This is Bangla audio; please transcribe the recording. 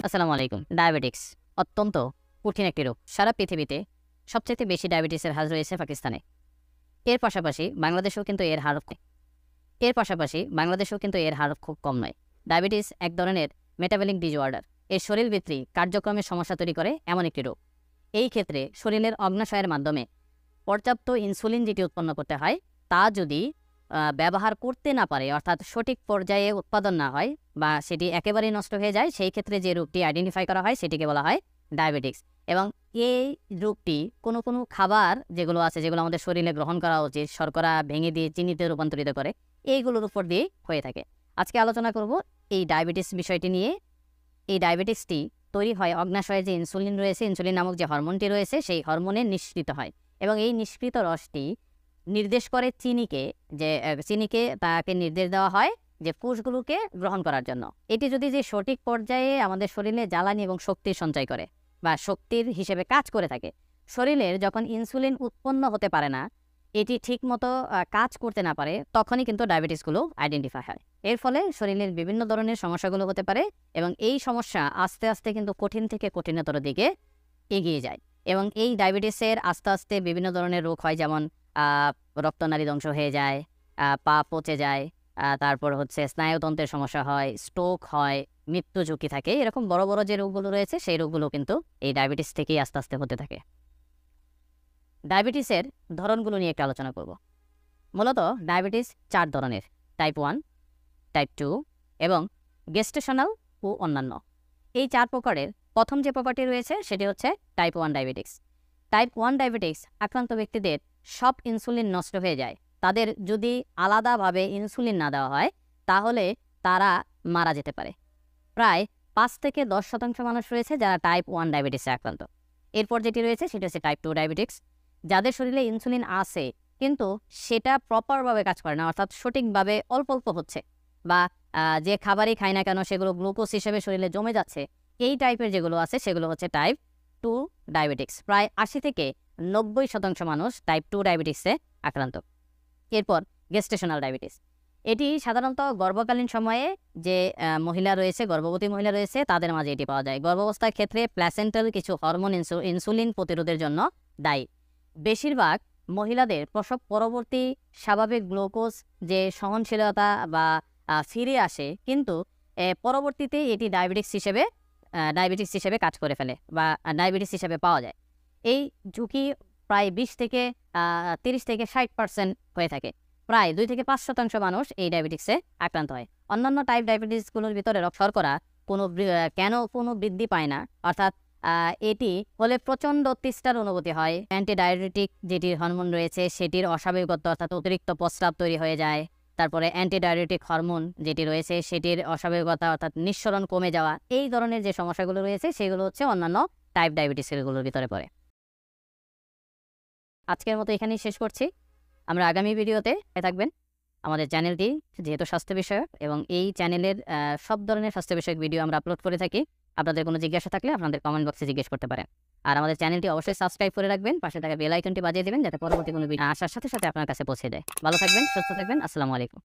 আসসালামু আলাইকুম। ডায়াবেটিক্স অত্যন্ত কঠিন একটি রোগ। সারা পৃথিবীতে সবচাইতে বেশি ডায়াবেটিসের হার রয়েছে পাকিস্তানে। এর পাশাপাশি বাংলাদেশেও কিন্তু এর হার খুব কম নয়। ডায়াবেটিস এক ধরনের মেটাবলিক ডিসঅর্ডার। এর শরীরবৃত্তি কার্যক্রমের সমস্যা তৈরি করে এমন একটি রোগ। এই ক্ষেত্রে শরীরের অগ্নাশয়ের মাধ্যমে পর্যাপ্ত ইনসুলিন যেটি উৎপন্ন করতে হয় তা যদি ব্যবহার করতে না পারে, অর্থাৎ সঠিক পর্যায়ে উৎপাদন না হয় বা সেটি একেবারেই নষ্ট হয়ে যায়, সেই ক্ষেত্রে যে রোগটি আইডেন্টিফাই করা হয় সেটিকে বলা হয় ডায়াবেটিক্স। এবং এই রোগটি কোনো কোনো খাবার যেগুলো আছে, যেগুলো আমাদের শরীরে গ্রহণ করা উচিত, শর্করা ভেঙে দিয়ে চিনিতে রূপান্তরিত করে, এইগুলোর উপর দিয়ে হয়ে থাকে। আজকে আলোচনা করব এই ডায়াবেটিস বিষয়টি নিয়ে। এই ডায়াবেটিসটি তৈরি হয় অগ্নাশয়ে যে ইনসুলিন রয়েছে, ইনসুলিন নামক যে হরমোনটি রয়েছে, সেই হরমোনে নিঃসৃত হয় এবং এই নিষ্কৃত রসটি নির্দেশ করে চিনিকে তাকে নির্দেশ দেওয়া হয় যে কোষগুলোকে গ্রহণ করার জন্য। এটি যদি যে সঠিক পর্যায়ে আমাদের শরীরে জ্বালানি এবং শক্তির সঞ্চয় করে বা শক্তির হিসেবে কাজ করে থাকে, শরীরের যখন ইনসুলিন উৎপন্ন হতে পারে না, এটি ঠিকমতো কাজ করতে না পারে, তখনই কিন্তু ডায়াবেটিসগুলো আইডেন্টিফাই হয়। এর ফলে শরীরের বিভিন্ন ধরনের সমস্যাগুলো হতে পারে এবং এই সমস্যা আস্তে আস্তে কিন্তু কঠিন থেকে কঠিনতর দিকে এগিয়ে যায়। এবং এই ডায়াবেটিসের আস্তে আস্তে বিভিন্ন ধরনের রোগ হয়, যেমন রক্তনালী ধ্বংস হয়ে যায়, পা পচে যায়, তারপর হচ্ছে স্নায়ুতন্ত্রের সমস্যা হয়, স্ট্রোক হয়, মৃত্যু ঝুঁকি থাকে। এরকম বড় বড় যে রোগগুলো রয়েছে সেই রোগগুলো কিন্তু এই ডায়াবেটিস থেকেই আস্তে আস্তে হতে থাকে। ডায়াবেটিসের ধরনগুলো নিয়ে একটু আলোচনা করব। মূলত ডায়াবেটিস 4 ধরনের: টাইপ 1, টাইপ 2 এবং গেস্টেশনাল ও অন্যান্য। এই 4 প্রকারের প্রথম যে প্রকারটি রয়েছে সেটি হচ্ছে টাইপ 1 ডায়াবেটিক্স। টাইপ 1 ডায়াবেটিক্স আক্রান্ত ব্যক্তিদের সব ইনসুলিন নষ্ট হয়ে যায়। তাদের যদি আলাদাভাবে ইনসুলিন না দেওয়া হয় তাহলে তারা মারা যেতে পারে। প্রায় 5 থেকে 10% মানুষ রয়েছে যারা টাইপ 1 ডায়াবেটিসে আক্রান্ত। এরপর যেটি রয়েছে সেটি হচ্ছে টাইপ 2 ডায়াবেটিক্স, যাদের শরীরে ইনসুলিন আছে কিন্তু সেটা প্রপারভাবে কাজ করে না, অর্থাৎ সঠিকভাবে অল্প অল্প হচ্ছে, বা যে খাবারই খায় না কেন সেগুলো গ্লুকোজ হিসেবে শরীরে জমে যাচ্ছে। এই টাইপের যেগুলো আছে সেগুলো হচ্ছে টাইপ 2 ডায়াবেটিক্স। প্রায় 80 থেকে 90% মানুষ টাইপ 2 ডায়াবেটিক্সে আক্রান্ত। এরপর গেস্টেশনাল ডায়াবেটিস। এটি সাধারণত গর্ভকালীন সময়ে যে গর্ভবতী মহিলা রয়েছে তাদের মাঝে এটি পাওয়া যায়। গর্ভাবস্থার ক্ষেত্রে প্ল্যাসেন্টাল কিছু হরমোন ইনসুলিন প্রতিরোধের জন্য দায়ী। বেশিরভাগ মহিলাদের প্রসব পরবর্তী স্বাভাবিক গ্লুকোজ যে সহনশীলতা বা ফিরে আসে, কিন্তু পরবর্তীতে এটি ডায়াবেটিস হিসেবে কাজ করে ফেলে বা ডায়াবেটিস হিসেবে পাওয়া যায়। এই ঝুঁকি প্রায় 20 থেকে 30 থেকে 60% হয়ে থাকে। প্রায় 2 থেকে 5% মানুষ এই ডায়াবেটিক্সে আক্রান্ত হয়। অন্যান্য টাইপ ডায়াবেটিসগুলোর ভিতরে শর্করা কোনো বৃদ্ধি পায় না, অর্থাৎ এটি হলে প্রচণ্ড তৃষ্ণার অনুভূতি হয়। অ্যান্টিডায়াবেটিক যেটি হরমোন রয়েছে সেটির অস্বাভাবিকত্ব, অর্থাৎ অতিরিক্ত প্রস্রাব তৈরি হয়ে যায়। তারপরে অ্যান্টিডায়াবেটিক হরমোন যেটি রয়েছে সেটির অস্বাভাবিকতা, অর্থাৎ নিঃসরণ কমে যাওয়া। এই ধরনের যে সমস্যাগুলো রয়েছে সেগুলো হচ্ছে অন্যান্য টাইপ ডায়াবেটিসগুলোর ভিতরে পড়ে। আজকের মতো এখানেই শেষ করছি। আমরা আগামী ভিডিওতে থাকবেন। আমাদের চ্যানেলটি যেহেতু স্বাস্থ্য বিষয়ক এবং এই চ্যানেলের সব ধরনের স্বাস্থ্য বিষয়ক ভিডিও আমরা আপলোড করে থাকি। আপনাদের কোনো জিজ্ঞাসা থাকলে আপনাদের কমেন্ট বক্সে জিজ্ঞেস করতে পারেন। আর আমাদের চ্যানেলটি অবশ্যই সাবস্ক্রাইব করে রাখবেন, পাশে থাকা বেল আইকনটি বাজিয়ে দেবেন যাতে পরবর্তী কোনো ভিডিও আসার সাথে সাথে আপনার কাছে পৌঁছে যায়। ভালো থাকবেন, সুস্থ থাকবেন। আসসালামু আলাইকুম।